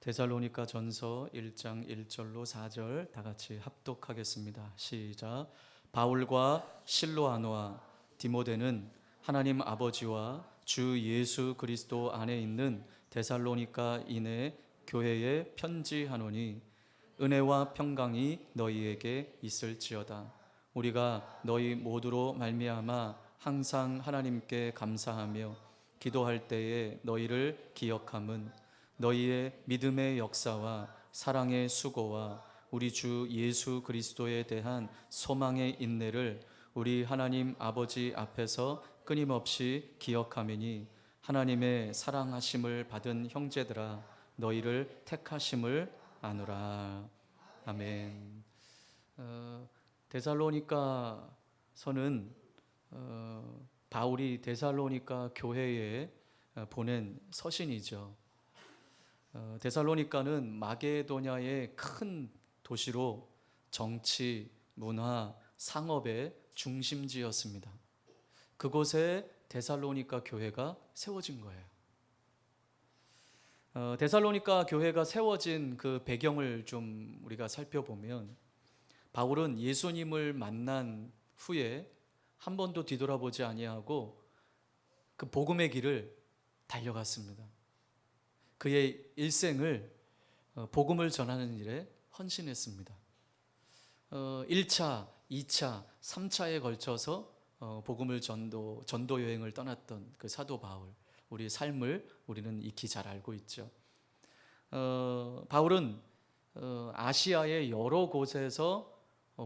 데살로니가 전서 1장 1절로 4절 다 같이 합독하겠습니다. 시작. 바울과 실로아노와 디모데는 하나님 아버지와 주 예수 그리스도 안에 있는 데살로니가인의 교회에 편지하노니 은혜와 평강이 너희에게 있을지어다. 우리가 너희 모두로 말미암아 항상 하나님께 감사하며 기도할 때에 너희를 기억함은 너희의 믿음의 역사와 사랑의 수고와 우리 주 예수 그리스도에 대한 소망의 인내를 우리 하나님 아버지 앞에서 끊임없이 기억하매니 하나님의 사랑하심을 받은 형제들아 너희를 택하심을 아노라. 아멘. 데살로니가서는 바울이 데살로니가 교회에 보낸 서신이죠. 데살로니가는 마게도냐의 큰 도시로 정치, 문화, 상업의 중심지였습니다. 그곳에 데살로니가 교회가 세워진 거예요. 데살로니가 교회가 세워진 그 배경을 좀 우리가 살펴보면 바울은 예수님을 만난 후에 한 번도 뒤돌아보지 아니하고 그 복음의 길을 달려갔습니다. 그의 일생을 복음을 전하는 일에 헌신했습니다. 1차, 2차, 3차에 걸쳐서 복음을 전도 여행을 떠났던 그 사도 바울, 우리의 삶을 우리는 익히 잘 알고 있죠. 바울은 아시아의 여러 곳에서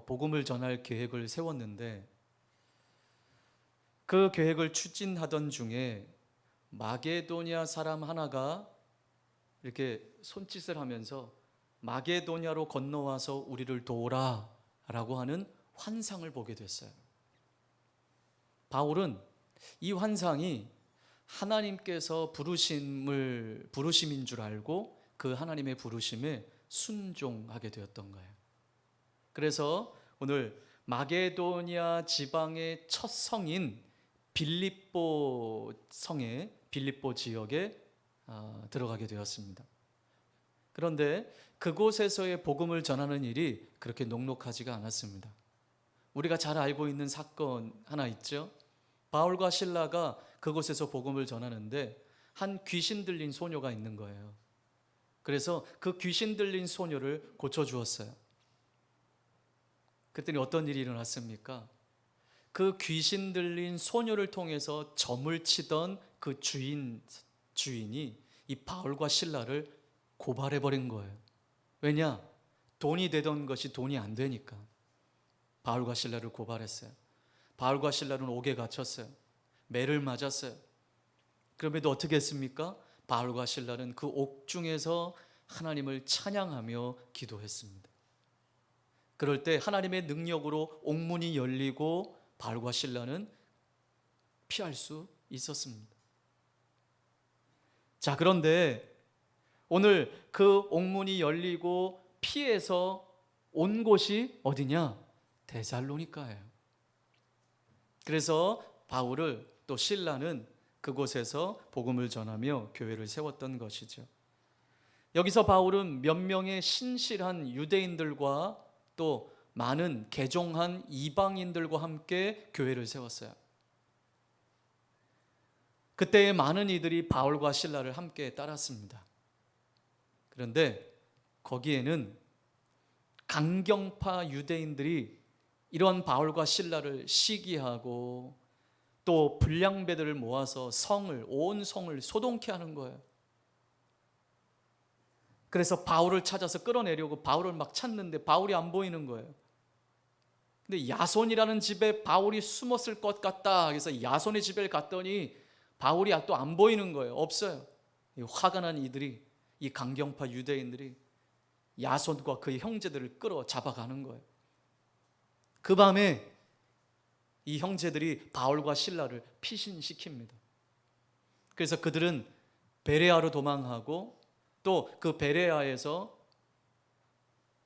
복음을 전할 계획을 세웠는데 그 계획을 추진하던 중에 마게도냐 사람 하나가 이렇게 손짓을 하면서 마게도냐로 건너와서 우리를 도우라 라고 하는 환상을 보게 됐어요. 바울은 이 환상이 하나님께서 부르심인 줄 알고 그 하나님의 부르심에 순종하게 되었던 거예요. 그래서 오늘 마게도냐 지방의 첫 성인 빌립보 성에 빌립보 지역에 들어가게 되었습니다. 그런데 그곳에서의 복음을 전하는 일이 그렇게 녹록하지가 않았습니다. 우리가 잘 알고 있는 사건 하나 있죠. 바울과 실라가 그곳에서 복음을 전하는데 한 귀신 들린 소녀가 있는 거예요. 그래서 그 귀신 들린 소녀를 고쳐주었어요. 그랬더니 어떤 일이 일어났습니까? 그 귀신 들린 소녀를 통해서 점을 치던 그 주인이 이 바울과 실라를 고발해버린 거예요. 왜냐? 돈이 되던 것이 돈이 안 되니까 바울과 실라를 고발했어요. 바울과 실라는 옥에 갇혔어요. 매를 맞았어요. 그럼에도 어떻게 했습니까? 바울과 실라는 그 옥중에서 하나님을 찬양하며 기도했습니다. 그럴 때 하나님의 능력으로 옥문이 열리고 바울과 실라는 피할 수 있었습니다. 자, 그런데 오늘 그 옥문이 열리고 피해서 온 곳이 어디냐? 데살로니가예요. 그래서 바울을 또 실라는 그곳에서 복음을 전하며 교회를 세웠던 것이죠. 여기서 바울은 몇 명의 신실한 유대인들과 또 많은 개종한 이방인들과 함께 교회를 세웠어요. 그때의 많은 이들이 바울과 실라를 함께 따랐습니다. 그런데 거기에는 강경파 유대인들이 이런 바울과 실라를 시기하고 또 불량배들을 모아서 온 성을 소동케 하는 거예요. 그래서 바울을 찾아서 끌어내려고 바울을 막 찾는데 바울이 안 보이는 거예요. 근데 야손이라는 집에 바울이 숨었을 것 같다. 그래서 야손의 집에 갔더니 바울이 또 안 보이는 거예요. 없어요. 화가 난 이들이, 이 강경파 유대인들이 야손과 그의 형제들을 끌어 잡아가는 거예요. 그 밤에 이 형제들이 바울과 실라를 피신시킵니다. 그래서 그들은 베레아로 도망하고 또 그 베레아에서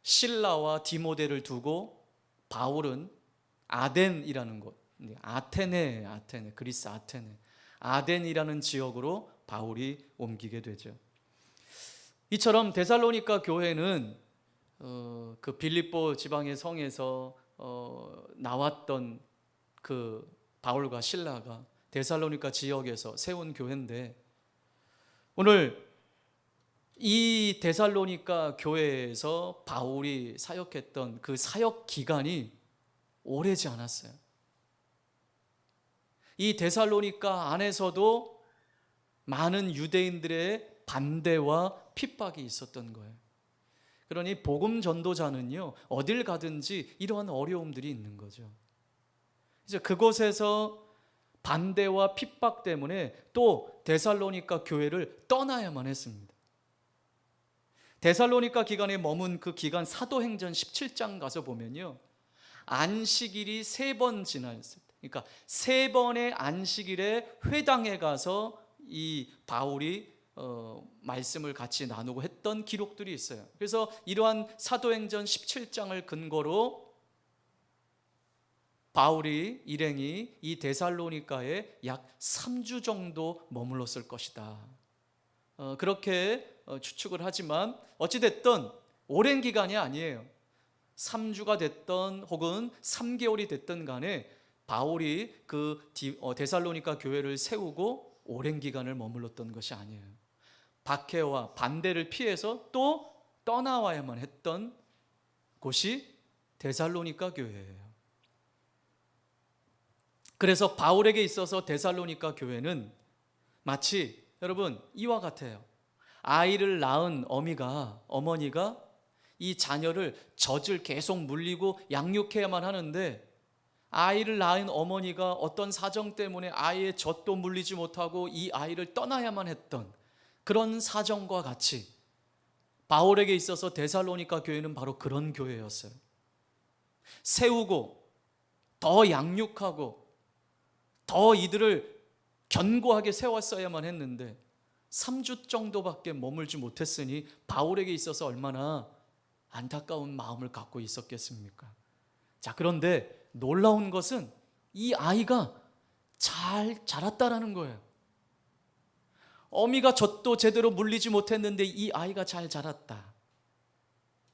실라와 디모데를 두고 바울은 아덴이라는 곳, 아테네, 그리스 아테네, 아덴이라는 지역으로 바울이 옮기게 되죠. 이처럼 데살로니가 교회는 그 빌립보 지방의 성에서 나왔던 그 바울과 실라가 데살로니가 지역에서 세운 교회인데, 오늘 이 데살로니가 교회에서 바울이 사역했던 그 사역 기간이 오래지 않았어요. 이 데살로니가 안에서도 많은 유대인들의 반대와 핍박이 있었던 거예요. 그러니 복음 전도자는요, 어딜 가든지 이러한 어려움들이 있는 거죠. 이제 그곳에서 반대와 핍박 때문에 또 데살로니가 교회를 떠나야만 했습니다. 데살로니가 기간에 머문 그 기간, 사도행전 17장 가서 보면요, 안식일이 3번 지났을 때, 그러니까 3번의 안식일에 회당에 가서 이 바울이 말씀을 같이 나누고 했던 기록들이 있어요. 그래서 이러한 사도행전 17장을 근거로 바울이 일행이 이 데살로니가에 약 3주 정도 머물렀을 것이다, 그렇게 추측을 하지만 어찌됐든 오랜 기간이 아니에요. 3주가 됐던 혹은 3개월이 됐든 간에 바울이 그 데살로니가 교회를 세우고 오랜 기간을 머물렀던 것이 아니에요. 박해와 반대를 피해서 또 떠나와야만 했던 곳이 데살로니가 교회예요. 그래서 바울에게 있어서 데살로니가 교회는 마치 여러분 이와 같아요. 아이를 낳은 어머니가 이 자녀를 젖을 계속 물리고 양육해야만 하는데, 아이를 낳은 어머니가 어떤 사정 때문에 아이의 젖도 물리지 못하고 이 아이를 떠나야만 했던 그런 사정과 같이 바울에게 있어서 데살로니가 교회는 바로 그런 교회였어요. 세우고 더 양육하고 더 이들을 견고하게 세웠어야만 했는데 3주 정도밖에 머물지 못했으니 바울에게 있어서 얼마나 안타까운 마음을 갖고 있었겠습니까? 자, 그런데 놀라운 것은 이 아이가 잘 자랐다라는 거예요. 어미가 젖도 제대로 물리지 못했는데 이 아이가 잘 자랐다.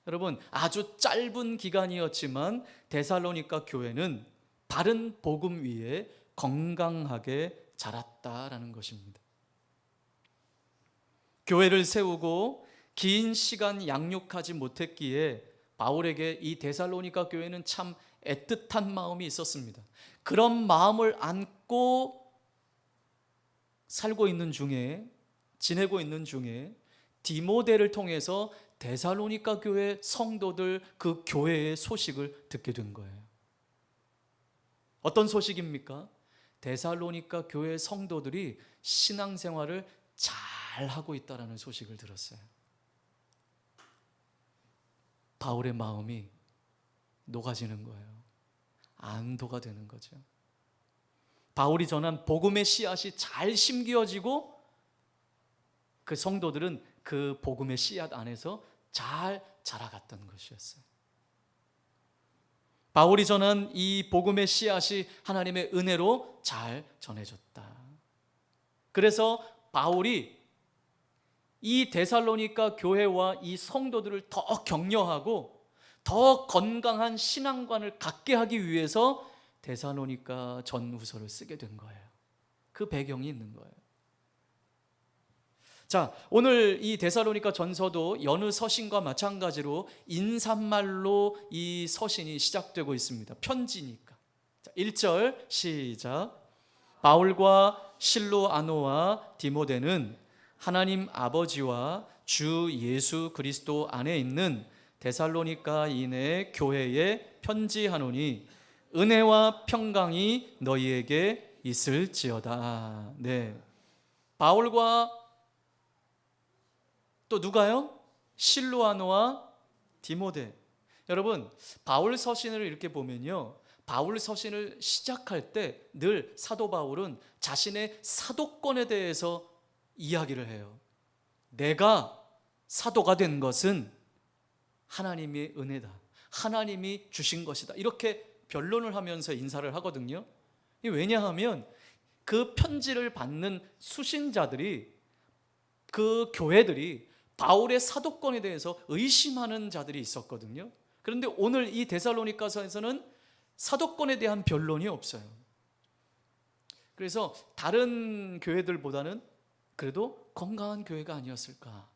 여러분, 아주 짧은 기간이었지만 데살로니가 교회는 바른 복음 위에 건강하게 자랐다라는 것입니다. 교회를 세우고 긴 시간 양육하지 못했기에 바울에게 이 데살로니가 교회는 참 애틋한 마음이 있었습니다. 그런 마음을 안고 살고 있는 중에, 지내고 있는 중에 디모데를 통해서 데살로니가 교회 성도들 그 교회의 소식을 듣게 된 거예요. 어떤 소식입니까? 데살로니가 교회 성도들이 신앙생활을 잘 하고 있다라는 소식을 들었어요. 바울의 마음이 녹아지는 거예요. 안도가 되는 거죠. 바울이 전한 복음의 씨앗이 잘 심겨지고 그 성도들은 그 복음의 씨앗 안에서 잘 자라갔던 것이었어요. 바울이 전한 이 복음의 씨앗이 하나님의 은혜로 잘 전해졌다. 그래서 바울이 이 데살로니가 교회와 이 성도들을 더 격려하고 더 건강한 신앙관을 갖게 하기 위해서 데살로니가 전후서를 쓰게 된 거예요. 그 배경이 있는 거예요. 자, 오늘 이 데살로니가 전서도 여느 서신과 마찬가지로 인사말로 이 서신이 시작되고 있습니다. 편지니까. 자, 1절 시작. 바울과 실로아노와 디모데는 하나님 아버지와 주 예수 그리스도 안에 있는 데살로니가인의 교회에 편지하노니 은혜와 평강이 너희에게 있을지어다. 네. 바울과 또 누가요? 실로아노와 디모데. 여러분, 바울 서신을 이렇게 보면요, 바울 서신을 시작할 때 늘 사도 바울은 자신의 사도권에 대해서 이야기를 해요. 내가 사도가 된 것은 하나님의 은혜다, 하나님이 주신 것이다, 이렇게 변론을 하면서 인사를 하거든요. 왜냐하면 그 편지를 받는 수신자들이, 그 교회들이 바울의 사도권에 대해서 의심하는 자들이 있었거든요. 그런데 오늘 이 데살로니가서에서는 사도권에 대한 변론이 없어요. 그래서 다른 교회들보다는 그래도 건강한 교회가 아니었을까.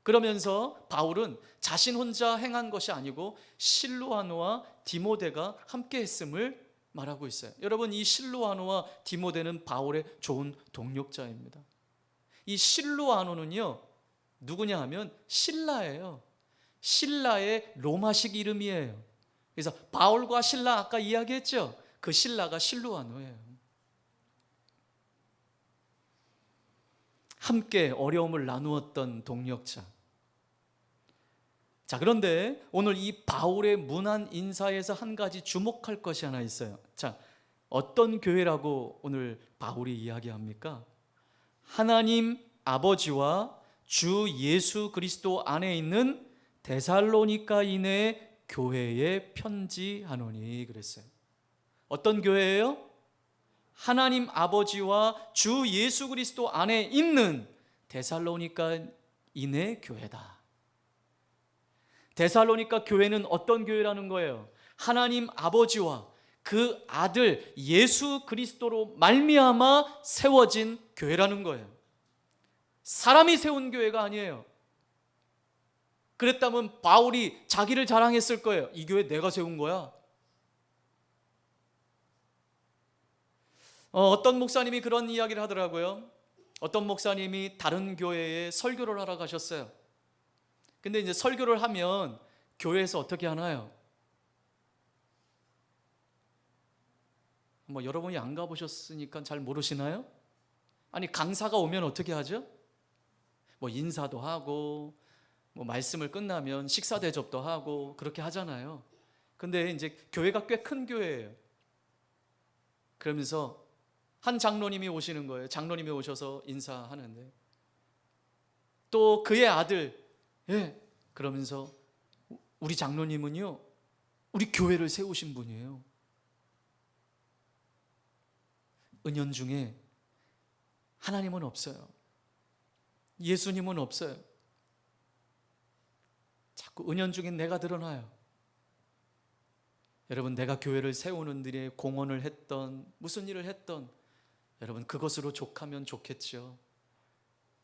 그러면서 바울은 자신 혼자 행한 것이 아니고 실루아노와 디모데가 함께 했음을 말하고 있어요. 여러분, 이 실루아노와 디모데는 바울의 좋은 동력자입니다. 이 실루아노는요, 누구냐 하면 신라예요. 신라의 로마식 이름이에요. 그래서 바울과 신라 아까 이야기했죠. 그 신라가 실루아노예요. 함께 어려움을 나누었던 동력자. 자, 그런데 오늘 이 바울의 문안 인사에서 한 가지 주목할 것이 하나 있어요. 자, 어떤 교회라고 오늘 바울이 이야기합니까? 하나님 아버지와 주 예수 그리스도 안에 있는 데살로니가인의 교회에 편지하노니 그랬어요. 어떤 교회예요? 하나님 아버지와 주 예수 그리스도 안에 있는 데살로니가인의 교회다. 데살로니가 교회는 어떤 교회라는 거예요? 하나님 아버지와 그 아들 예수 그리스도로 말미암아 세워진 교회라는 거예요. 사람이 세운 교회가 아니에요. 그랬다면 바울이 자기를 자랑했을 거예요. 이 교회 내가 세운 거야. 어떤 목사님이 그런 이야기를 하더라고요. 어떤 목사님이 다른 교회에 설교를 하러 가셨어요. 근데 이제 설교를 하면 교회에서 어떻게 하나요? 뭐 여러분이 안 가보셨으니까 잘 모르시나요? 아니, 강사가 오면 어떻게 하죠? 뭐 인사도 하고, 뭐 말씀을 끝나면 식사 대접도 하고 그렇게 하잖아요. 근데 이제 교회가 꽤 큰 교회예요. 그러면서 한 장로님이 오시는 거예요. 장로님이 오셔서 인사하는데 또 그의 아들, 그러면서 우리 장로님은요, 우리 교회를 세우신 분이에요. 은연중에 하나님은 없어요. 예수님은 없어요. 자꾸 은연중에 내가 드러나요. 여러분, 내가 교회를 세우는 일에 공헌을 했던, 무슨 일을 했던, 여러분 그것으로 족하면 좋겠죠.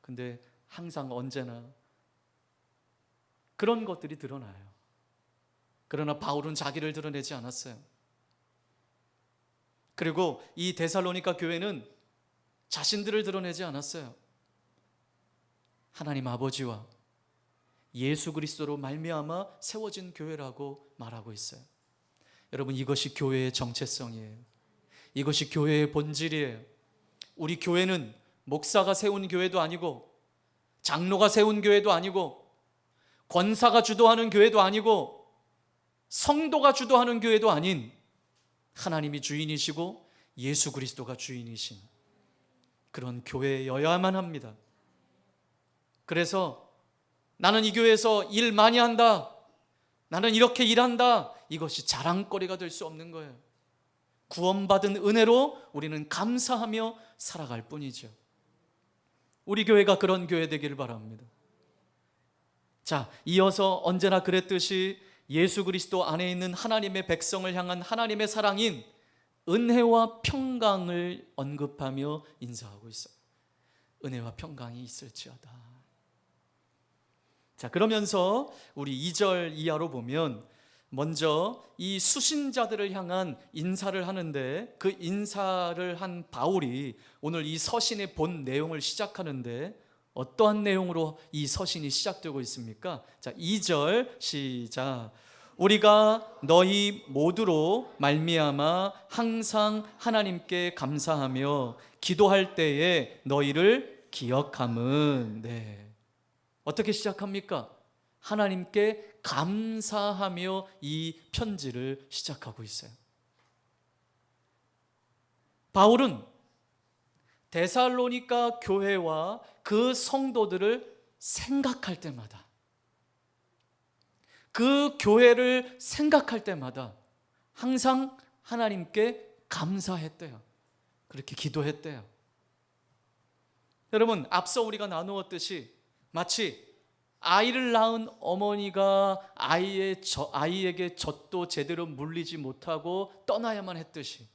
근데 항상 언제나 그런 것들이 드러나요. 그러나 바울은 자기를 드러내지 않았어요. 그리고 이 데살로니가 교회는 자신들을 드러내지 않았어요. 하나님 아버지와 예수 그리스도로 말미암아 세워진 교회라고 말하고 있어요. 여러분, 이것이 교회의 정체성이에요. 이것이 교회의 본질이에요. 우리 교회는 목사가 세운 교회도 아니고, 장로가 세운 교회도 아니고, 권사가 주도하는 교회도 아니고, 성도가 주도하는 교회도 아닌 하나님이 주인이시고 예수 그리스도가 주인이신 그런 교회여야만 합니다. 그래서 나는 이 교회에서 일 많이 한다, 나는 이렇게 일한다, 이것이 자랑거리가 될 수 없는 거예요. 구원받은 은혜로 우리는 감사하며 살아갈 뿐이죠. 우리 교회가 그런 교회 되기를 바랍니다. 자, 이어서 언제나 그랬듯이 예수 그리스도 안에 있는 하나님의 백성을 향한 하나님의 사랑인 은혜와 평강을 언급하며 인사하고 있어요. 은혜와 평강이 있을지어다. 자, 그러면서 우리 2절 이하로 보면 먼저 이 수신자들을 향한 인사를 하는데, 그 인사를 한 바울이 오늘 이 서신의 본 내용을 시작하는데 어떠한 내용으로 이 서신이 시작되고 있습니까? 자, 2절 시작. 우리가 너희 모두로 말미암아 항상 하나님께 감사하며 기도할 때에 너희를 기억함은, 어떻게 시작합니까? 하나님께 감사하며 이 편지를 시작하고 있어요. 바울은 데살로니가 교회와 그 성도들을 생각할 때마다, 그 교회를 생각할 때마다 항상 하나님께 감사했대요. 그렇게 기도했대요. 여러분, 앞서 우리가 나누었듯이 마치 아이를 낳은 어머니가 아이에게 젖도 제대로 물리지 못하고 떠나야만 했듯이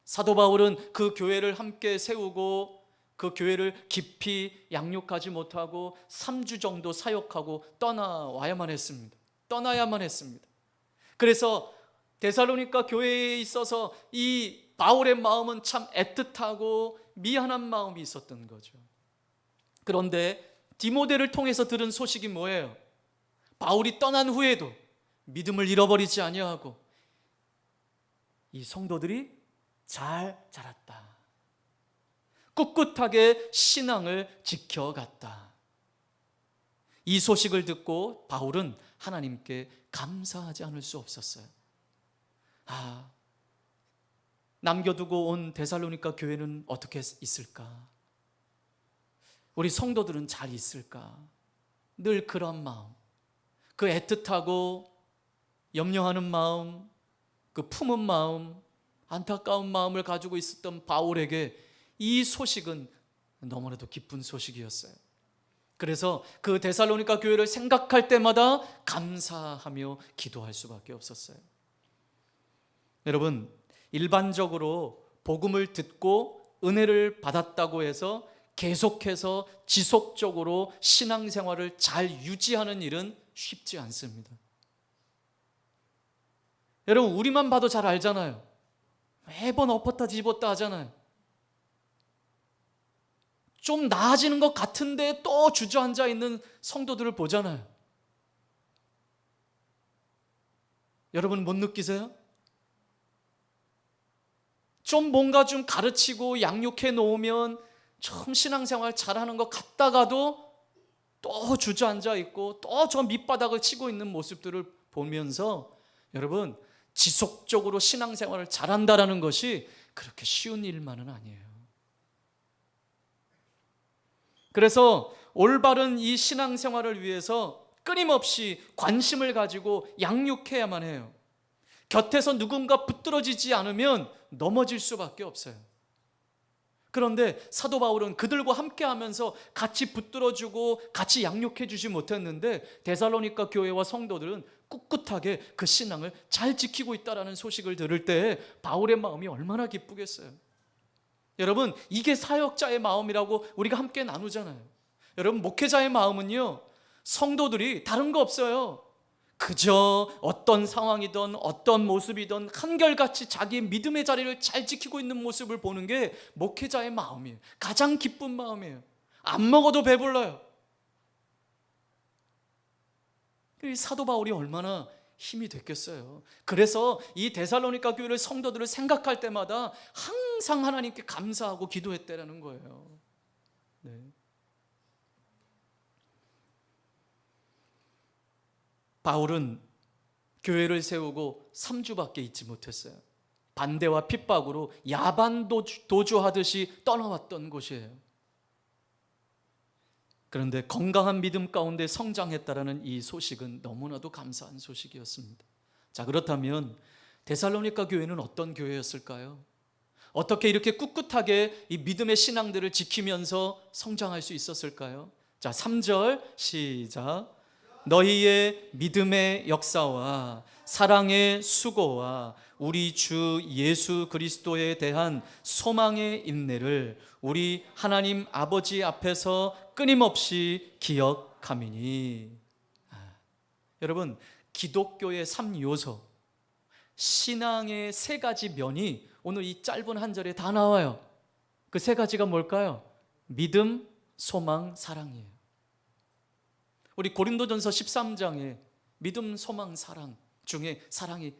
사도 바울은 그 교회를 함께 세우고 그 교회를 깊이 양육하지 못하고 3주 정도 사역하고 떠나야만 했습니다. 그래서 데살로니가 교회에 있어서 이 바울의 마음은 참 애틋하고 미안한 마음이 있었던 거죠. 그런데 디모데를 통해서 들은 소식이 뭐예요? 바울이 떠난 후에도 믿음을 잃어버리지 아니하고 이 성도들이 잘 자랐다. 꿋꿋하게 신앙을 지켜갔다. 이 소식을 듣고 바울은 하나님께 감사하지 않을 수 없었어요. 남겨두고 온 데살로니가 교회는 어떻게 있을까? 우리 성도들은 잘 있을까? 늘 그런 마음, 그 애틋하고 염려하는 마음, 그 품은 마음, 안타까운 마음을 가지고 있었던 바울에게 이 소식은 너무나도 기쁜 소식이었어요. 그래서 그 데살로니가 교회를 생각할 때마다 감사하며 기도할 수밖에 없었어요. 여러분, 일반적으로 복음을 듣고 은혜를 받았다고 해서 계속해서 지속적으로 신앙생활을 잘 유지하는 일은 쉽지 않습니다. 여러분, 우리만 봐도 잘 알잖아요. 매번 엎었다 뒤집었다 하잖아요. 좀 나아지는 것 같은데 또 주저앉아 있는 성도들을 보잖아요. 여러분 못 느끼세요? 좀 뭔가 좀 가르치고 양육해 놓으면 좀 신앙생활 잘하는 것 같다가도 또 주저앉아 있고 또 저 밑바닥을 치고 있는 모습들을 보면서 여러분, 지속적으로 신앙생활을 잘한다라는 것이 그렇게 쉬운 일만은 아니에요. 그래서 올바른 이 신앙생활을 위해서 끊임없이 관심을 가지고 양육해야만 해요. 곁에서 누군가 붙들어지지 않으면 넘어질 수밖에 없어요. 그런데 사도 바울은 그들과 함께 하면서 같이 붙들어주고 같이 양육해주지 못했는데 데살로니가 교회와 성도들은 꿋꿋하게 그 신앙을 잘 지키고 있다는 소식을 들을 때 바울의 마음이 얼마나 기쁘겠어요. 여러분, 이게 사역자의 마음이라고 우리가 함께 나누잖아요. 여러분, 목회자의 마음은요, 성도들이 다른 거 없어요. 그저 어떤 상황이든 어떤 모습이든 한결같이 자기의 믿음의 자리를 잘 지키고 있는 모습을 보는 게 목회자의 마음이에요. 가장 기쁜 마음이에요. 안 먹어도 배불러요. 사도 바울이 얼마나 힘이 됐겠어요. 그래서 이 데살로니가 교회를 성도들을 생각할 때마다 항상 하나님께 감사하고 기도했다라는 거예요. 네. 바울은 교회를 세우고 3주밖에 있지 못했어요. 반대와 핍박으로 야반 도주하듯이 떠나왔던 곳이에요. 그런데 건강한 믿음 가운데 성장했다라는 이 소식은 너무나도 감사한 소식이었습니다. 자, 그렇다면 데살로니가 교회는 어떤 교회였을까요? 어떻게 이렇게 꿋꿋하게 이 믿음의 신앙들을 지키면서 성장할 수 있었을까요? 자, 3절 시작. 너희의 믿음의 역사와 사랑의 수고와 우리 주 예수 그리스도에 대한 소망의 인내를 우리 하나님 아버지 앞에서 끊임없이 기억하미니. 여러분, 기독교의 3요소, 신앙의 3가지 면이 오늘 이 짧은 한 절에 다 나와요. 그 3가지가 뭘까요? 믿음, 소망, 사랑이에요. 우리 고린도전서 13장에 믿음, 소망, 사랑 중에 사랑이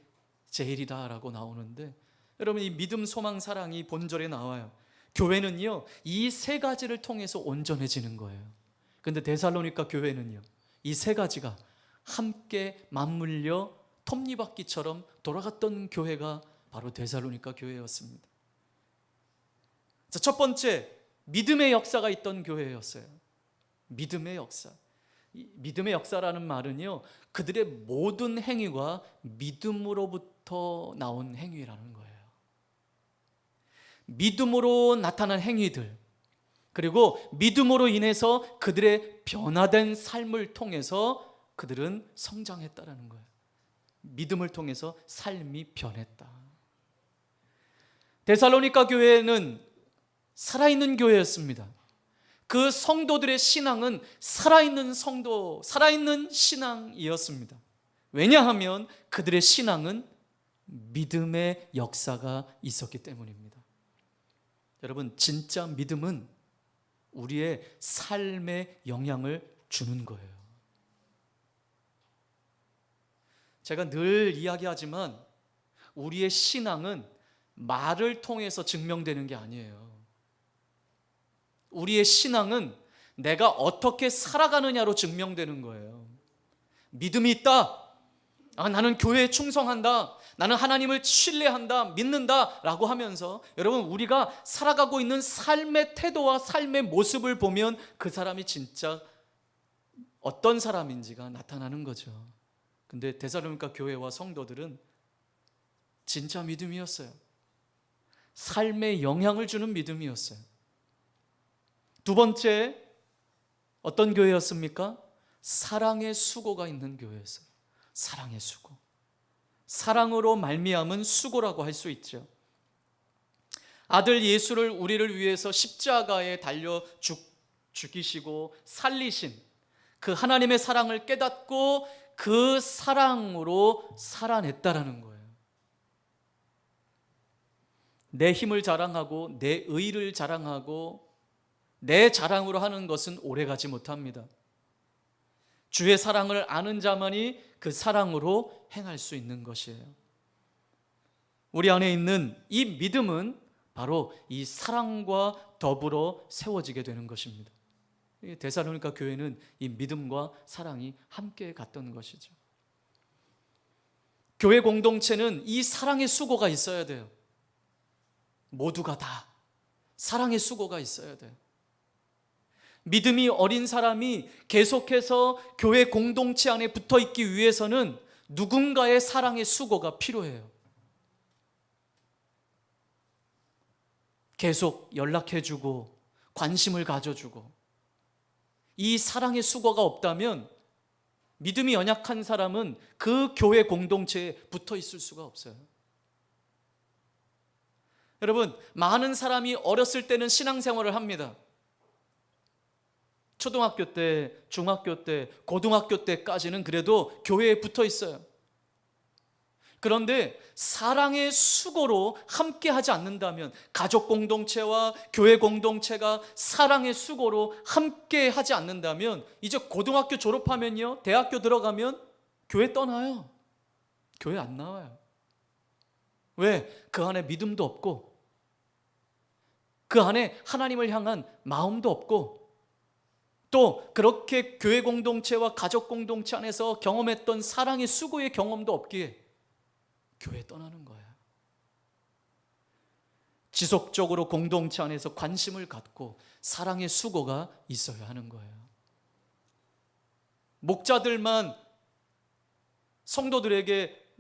제일이다라고 나오는데, 여러분, 이 믿음, 소망, 사랑이 본절에 나와요. 교회는요, 이 3가지를 통해서 온전해지는 거예요. 근데 데살로니가 교회는요, 이 3가지가 함께 맞물려 톱니바퀴처럼 돌아갔던 교회가 바로 데살로니가 교회였습니다. 자, 첫 번째, 믿음의 역사가 있던 교회였어요. 믿음의 역사. 이 믿음의 역사라는 말은요, 그들의 모든 행위가 믿음으로부터 나온 행위라는 거예요. 믿음으로 나타난 행위들, 그리고 믿음으로 인해서 그들의 변화된 삶을 통해서 그들은 성장했다라는 거예요. 믿음을 통해서 삶이 변했다. 데살로니가 교회는 살아있는 교회였습니다. 그 성도들의 신앙은 살아있는 신앙이었습니다. 왜냐하면 그들의 신앙은 믿음의 역사가 있었기 때문입니다. 여러분, 진짜 믿음은 우리의 삶에 영향을 주는 거예요. 제가 늘 이야기하지만 우리의 신앙은 말을 통해서 증명되는 게 아니에요. 우리의 신앙은 내가 어떻게 살아가느냐로 증명되는 거예요. 믿음이 있다. 나는 교회에 충성한다. 나는 하나님을 신뢰한다, 믿는다 라고 하면서 여러분, 우리가 살아가고 있는 삶의 태도와 삶의 모습을 보면 그 사람이 진짜 어떤 사람인지가 나타나는 거죠. 근데 데살로니가 교회와 성도들은 진짜 믿음이었어요. 삶에 영향을 주는 믿음이었어요. 두 번째, 어떤 교회였습니까? 사랑의 수고가 있는 교회였어요. 사랑의 수고. 사랑으로 말미암은 수고라고 할 수 있죠. 아들 예수를 우리를 위해서 십자가에 달려 죽이시고 살리신 그 하나님의 사랑을 깨닫고 그 사랑으로 살아냈다라는 거예요. 내 힘을 자랑하고 내 의를 자랑하고 내 자랑으로 하는 것은 오래가지 못합니다. 주의 사랑을 아는 자만이 그 사랑으로 행할 수 있는 것이에요. 우리 안에 있는 이 믿음은 바로 이 사랑과 더불어 세워지게 되는 것입니다. 데살로니가 교회는 이 믿음과 사랑이 함께 갔던 것이죠. 교회 공동체는 이 사랑의 수고가 있어야 돼요. 모두가 다 사랑의 수고가 있어야 돼요. 믿음이 어린 사람이 계속해서 교회 공동체 안에 붙어 있기 위해서는 누군가의 사랑의 수고가 필요해요. 계속 연락해주고 관심을 가져주고, 이 사랑의 수고가 없다면 믿음이 연약한 사람은 그 교회 공동체에 붙어 있을 수가 없어요. 여러분, 많은 사람이 어렸을 때는 신앙생활을 합니다. 초등학교 때, 중학교 때, 고등학교 때까지는 그래도 교회에 붙어 있어요. 그런데 사랑의 수고로 함께 하지 않는다면, 가족 공동체와 교회 공동체가 사랑의 수고로 함께 하지 않는다면, 이제 고등학교 졸업하면요, 대학교 들어가면 교회 떠나요. 교회 안 나와요. 왜? 그 안에 믿음도 없고, 그 안에 하나님을 향한 마음도 없고, 또 그렇게 교회 공동체와 가족 공동체 안에서 경험했던 사랑의 수고의 경험도 없기에 교회 떠나는 거예요. 지속적으로 공동체 안에서 관심을 갖고 사랑의 수고가 있어야 하는 거예요. 목자들만 성도들에게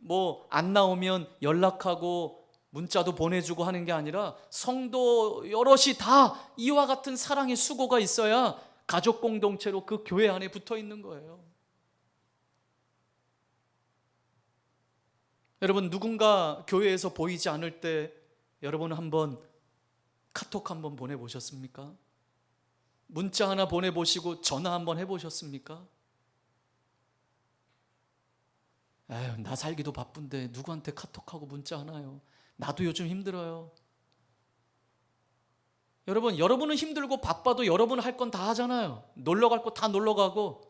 안 나오면 연락하고 문자도 보내주고 하는 게 아니라 성도 여럿이 다 이와 같은 사랑의 수고가 있어야 가족 공동체로 그 교회 안에 붙어 있는 거예요. 여러분, 누군가 교회에서 보이지 않을 때 여러분은 한번 카톡 한번 보내보셨습니까? 문자 하나 보내보시고 전화 한번 해보셨습니까? 에휴, 나 살기도 바쁜데 누구한테 카톡하고 문자 하나요? 나도 요즘 힘들어요. 여러분은 힘들고 바빠도 여러분은 할 건 다 하잖아요. 놀러 갈 거 다 놀러 가고,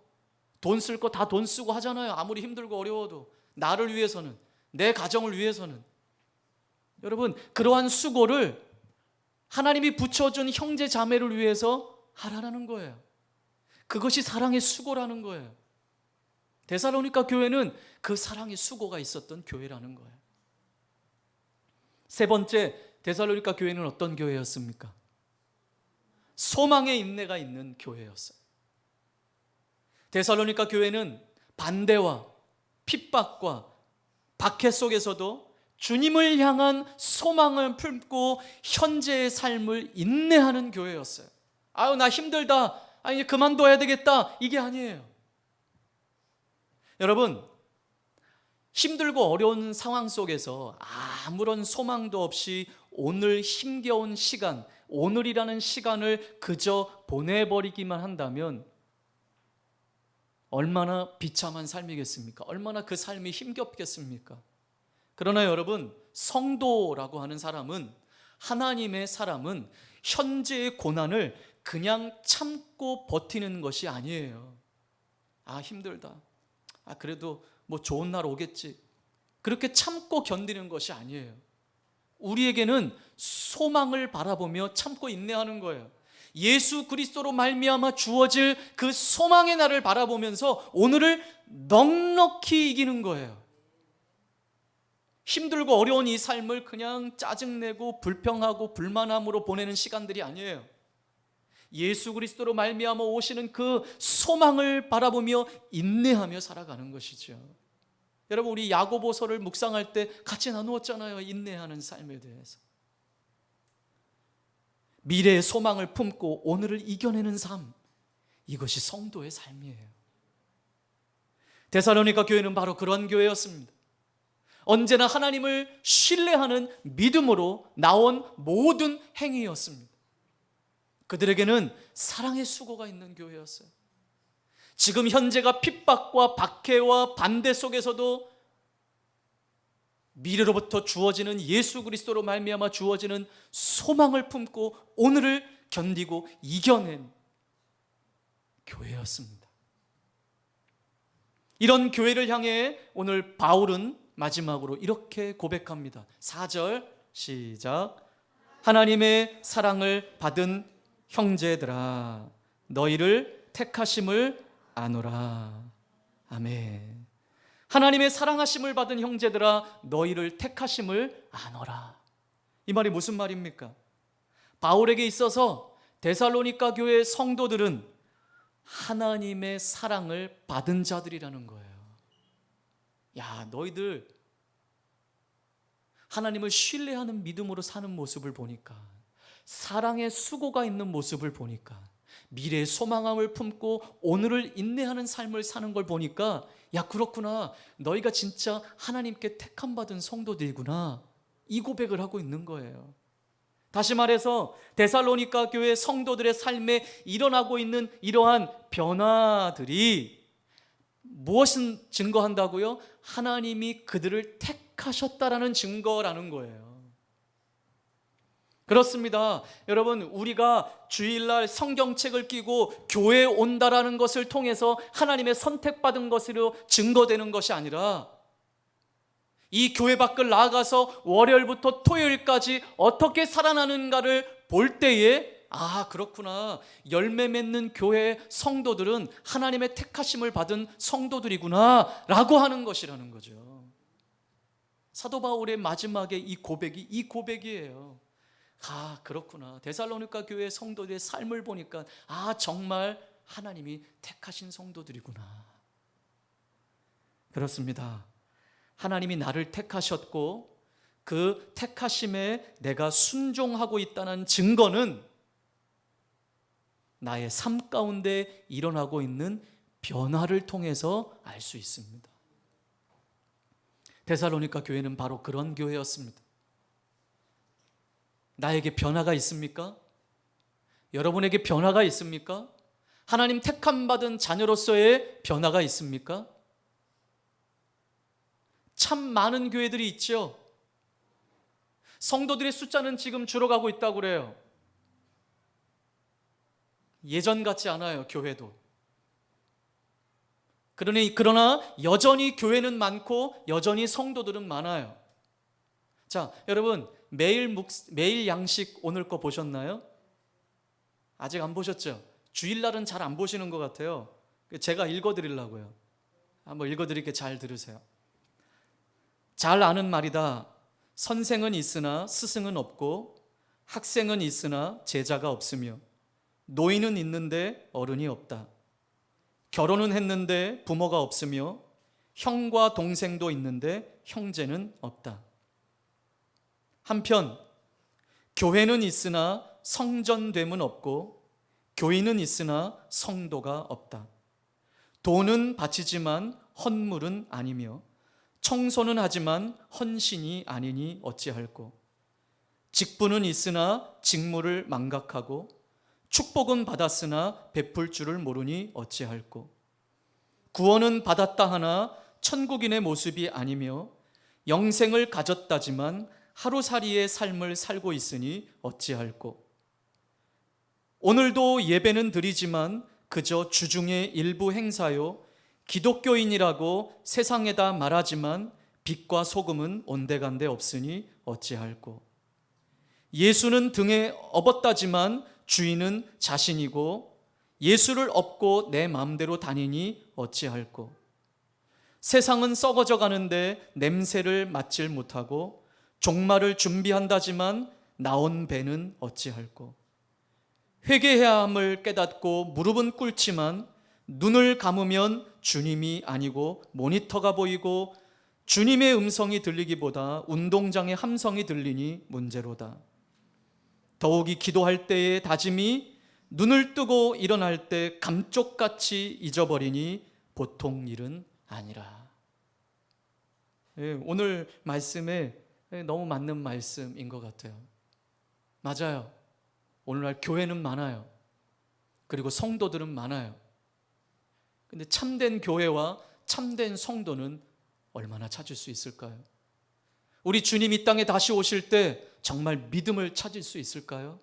돈 쓸 거 다 돈 쓰고 하잖아요. 아무리 힘들고 어려워도 나를 위해서는, 내 가정을 위해서는. 여러분, 그러한 수고를 하나님이 붙여준 형제 자매를 위해서 하라는 거예요. 그것이 사랑의 수고라는 거예요. 데살로니가 교회는 그 사랑의 수고가 있었던 교회라는 거예요. 세 번째, 데살로니가 교회는 어떤 교회였습니까? 소망의 인내가 있는 교회였어요. 데살로니가 교회는 반대와 핍박과 박해 속에서도 주님을 향한 소망을 품고 현재의 삶을 인내하는 교회였어요. 아유, 나 힘들다. 이제 그만둬야 되겠다. 이게 아니에요. 여러분, 힘들고 어려운 상황 속에서 아무런 소망도 없이 오늘 힘겨운 시간, 오늘이라는 시간을 그저 보내버리기만 한다면 얼마나 비참한 삶이겠습니까? 얼마나 그 삶이 힘겹겠습니까? 그러나 여러분, 성도라고 하는 사람은, 하나님의 사람은 현재의 고난을 그냥 참고 버티는 것이 아니에요. 힘들다. 그래도 뭐 좋은 날 오겠지. 그렇게 참고 견디는 것이 아니에요. 우리에게는 소망을 바라보며 참고 인내하는 거예요. 예수 그리스도로 말미암아 주어질 그 소망의 날을 바라보면서 오늘을 넉넉히 이기는 거예요. 힘들고 어려운 이 삶을 그냥 짜증내고 불평하고 불만함으로 보내는 시간들이 아니에요. 예수 그리스도로 말미암아 오시는 그 소망을 바라보며 인내하며 살아가는 것이죠. 여러분, 우리 야고보서를 묵상할 때 같이 나누었잖아요. 인내하는 삶에 대해서. 미래의 소망을 품고 오늘을 이겨내는 삶, 이것이 성도의 삶이에요. 데살로니가 교회는 바로 그런 교회였습니다. 언제나 하나님을 신뢰하는 믿음으로 나온 모든 행위였습니다. 그들에게는 사랑의 수고가 있는 교회였어요. 지금 현재가 핍박과 박해와 반대 속에서도 미래로부터 주어지는 예수 그리스도로 말미암아 주어지는 소망을 품고 오늘을 견디고 이겨낸 교회였습니다. 이런 교회를 향해 오늘 바울은 마지막으로 이렇게 고백합니다. 4절 시작. 하나님의 사랑을 받은 형제들아, 너희를 택하심을 아노라. 아멘. 하나님의 사랑하심을 받은 형제들아, 너희를 택하심을 아노라. 이 말이 무슨 말입니까? 바울에게 있어서 데살로니가 교회 성도들은 하나님의 사랑을 받은 자들이라는 거예요. 야, 너희들 하나님을 신뢰하는 믿음으로 사는 모습을 보니까, 사랑의 수고가 있는 모습을 보니까, 미래의 소망함을 품고 오늘을 인내하는 삶을 사는 걸 보니까, 야, 그렇구나, 너희가 진짜 하나님께 택함받은 성도들이구나, 이 고백을 하고 있는 거예요. 다시 말해서 데살로니가 교회 성도들의 삶에 일어나고 있는 이러한 변화들이 무엇을 증거한다고요? 하나님이 그들을 택하셨다라는 증거라는 거예요. 그렇습니다. 여러분, 우리가 주일날 성경책을 끼고 교회에 온다라는 것을 통해서 하나님의 선택받은 것으로 증거되는 것이 아니라, 이 교회 밖을 나아가서 월요일부터 토요일까지 어떻게 살아나는가를 볼 때에, 그렇구나, 열매 맺는 교회 성도들은 하나님의 택하심을 받은 성도들이구나 라고 하는 것이라는 거죠. 사도 바울의 마지막에 이 고백이에요. 그렇구나, 데살로니가 교회 성도들의 삶을 보니까 정말 하나님이 택하신 성도들이구나. 그렇습니다. 하나님이 나를 택하셨고 그 택하심에 내가 순종하고 있다는 증거는 나의 삶 가운데 일어나고 있는 변화를 통해서 알 수 있습니다. 데살로니가 교회는 바로 그런 교회였습니다. 나에게 변화가 있습니까? 여러분에게 변화가 있습니까? 하나님 택함 받은 자녀로서의 변화가 있습니까? 참 많은 교회들이 있죠. 성도들의 숫자는 지금 줄어가고 있다고 그래요. 예전 같지 않아요, 교회도. 그러나 여전히 교회는 많고 여전히 성도들은 많아요. 자, 여러분, 매일 양식 오늘 거 보셨나요? 아직 안 보셨죠? 주일날은 잘 안 보시는 것 같아요. 제가 읽어드리려고요. 한번 읽어드릴게요. 잘 들으세요. 잘 아는 말이다. 선생은 있으나 스승은 없고, 학생은 있으나 제자가 없으며, 노인은 있는데 어른이 없다. 결혼은 했는데 부모가 없으며, 형과 동생도 있는데 형제는 없다. 한편 교회는 있으나 성전됨은 없고, 교인은 있으나 성도가 없다. 돈은 바치지만 헌물은 아니며 청소는 하지만 헌신이 아니니 어찌할꼬. 직분은 있으나 직무를 망각하고 축복은 받았으나 베풀 줄을 모르니 어찌할꼬. 구원은 받았다 하나 천국인의 모습이 아니며 영생을 가졌다지만 하루살이의 삶을 살고 있으니 어찌할꼬. 오늘도 예배는 드리지만 그저 주중의 일부 행사요 기독교인이라고 세상에다 말하지만 빛과 소금은 온데간데 없으니 어찌할꼬. 예수는 등에 업었다지만 주인은 자신이고 예수를 업고 내 마음대로 다니니 어찌할꼬. 세상은 썩어져 가는데 냄새를 맡질 못하고 종말을 준비한다지만 나온 배는 어찌할꼬. 회개해야 함을 깨닫고 무릎은 꿇지만 눈을 감으면 주님이 아니고 모니터가 보이고 주님의 음성이 들리기보다 운동장의 함성이 들리니 문제로다. 더욱이 기도할 때의 다짐이 눈을 뜨고 일어날 때 감쪽같이 잊어버리니 보통 일은 아니라. 오늘 말씀에 너무 맞는 말씀인 것 같아요. 맞아요. 오늘날 교회는 많아요. 그리고 성도들은 많아요. 근데 참된 교회와 참된 성도는 얼마나 찾을 수 있을까요? 우리 주님 이 땅에 다시 오실 때 정말 믿음을 찾을 수 있을까요?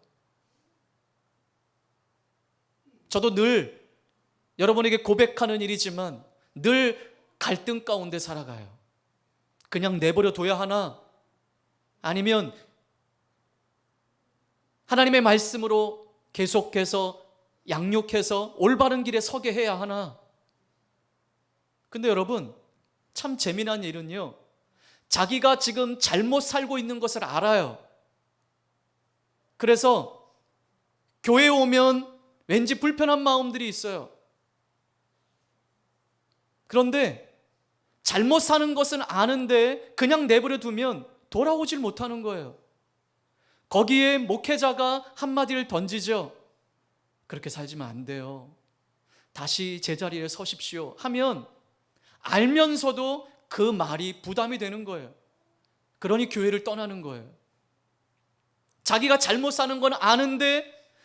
저도 늘 여러분에게 고백하는 일이지만 늘 갈등 가운데 살아가요. 그냥 내버려 둬야 하나? 아니면 하나님의 말씀으로 계속해서 양육해서 올바른 길에 서게 해야 하나? 근데 여러분, 참 재미난 일은요, 자기가 지금 잘못 살고 있는 것을 알아요. 그래서 교회에 오면 왠지 불편한 마음들이 있어요. 그런데 잘못 사는 것은 아는데 그냥 내버려 두면 돌아오질 못하는 거예요. 거기에 목회자가 한마디를 던지죠. 그렇게 살지면 안 돼요. 다시 제자리에 서십시오 하면 알면서도 그 말이 부담이 되는 거예요. 그러니 교회를 떠나는 거예요. 자기가 잘못 사는 건 아는데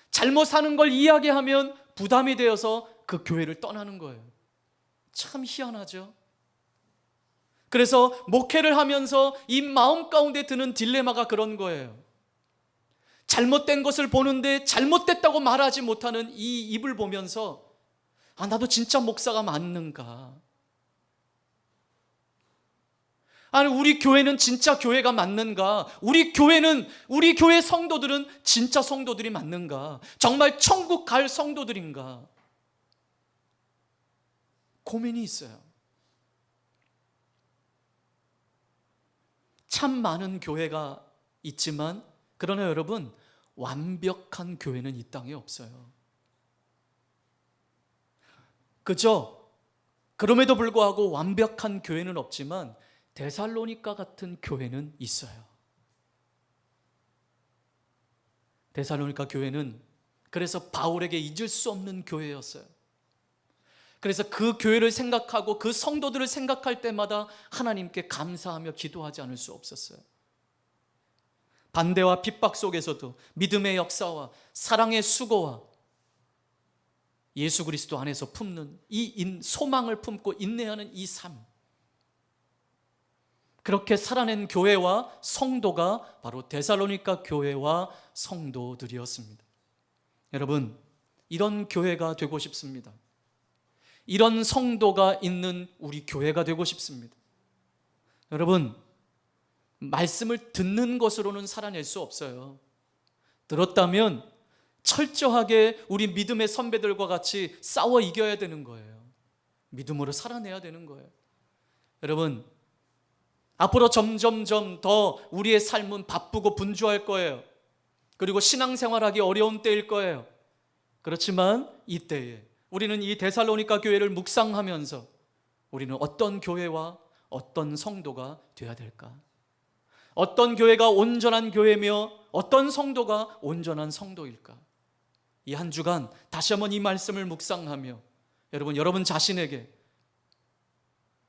잘못 사는 걸 이야기하면 부담이 되어서 그 교회를 떠나는 거예요. 참 희한하죠? 그래서 목회를 하면서 이 마음 가운데 드는 딜레마가 그런 거예요. 잘못된 것을 보는데 잘못됐다고 말하지 못하는 이 입을 보면서 나도 진짜 목사가 맞는가? 아니, 우리 교회는 진짜 교회가 맞는가? 우리 교회 성도들은 진짜 성도들이 맞는가? 정말 천국 갈 성도들인가? 고민이 있어요. 참 많은 교회가 있지만 그러나 여러분, 완벽한 교회는 이 땅에 없어요. 그죠? 그럼에도 불구하고 완벽한 교회는 없지만 데살로니가 같은 교회는 있어요. 데살로니가 교회는 그래서 바울에게 잊을 수 없는 교회였어요. 그래서 그 교회를 생각하고 그 성도들을 생각할 때마다 하나님께 감사하며 기도하지 않을 수 없었어요. 반대와 핍박 속에서도 믿음의 역사와 사랑의 수고와 예수 그리스도 안에서 품는 이 소망을 품고 인내하는 이 삶, 그렇게 살아낸 교회와 성도가 바로 데살로니가 교회와 성도들이었습니다. 여러분, 이런 교회가 되고 싶습니다. 이런 성도가 있는 우리 교회가 되고 싶습니다. 여러분, 말씀을 듣는 것으로는 살아낼 수 없어요. 들었다면 철저하게 우리 믿음의 선배들과 같이 싸워 이겨야 되는 거예요. 믿음으로 살아내야 되는 거예요. 여러분, 앞으로 점점점 더 우리의 삶은 바쁘고 분주할 거예요. 그리고 신앙생활하기 어려운 때일 거예요. 그렇지만 이때에 우리는 이 데살로니가 교회를 묵상하면서 우리는 어떤 교회와 어떤 성도가 되어야 될까? 어떤 교회가 온전한 교회며 어떤 성도가 온전한 성도일까? 이 한 주간 다시 한번 이 말씀을 묵상하며 여러분 자신에게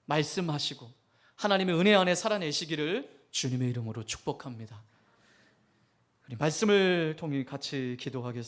말씀하시고 하나님의 은혜 안에 살아내시기를 주님의 이름으로 축복합니다. 우리 말씀을 통해 같이 기도하겠습니다.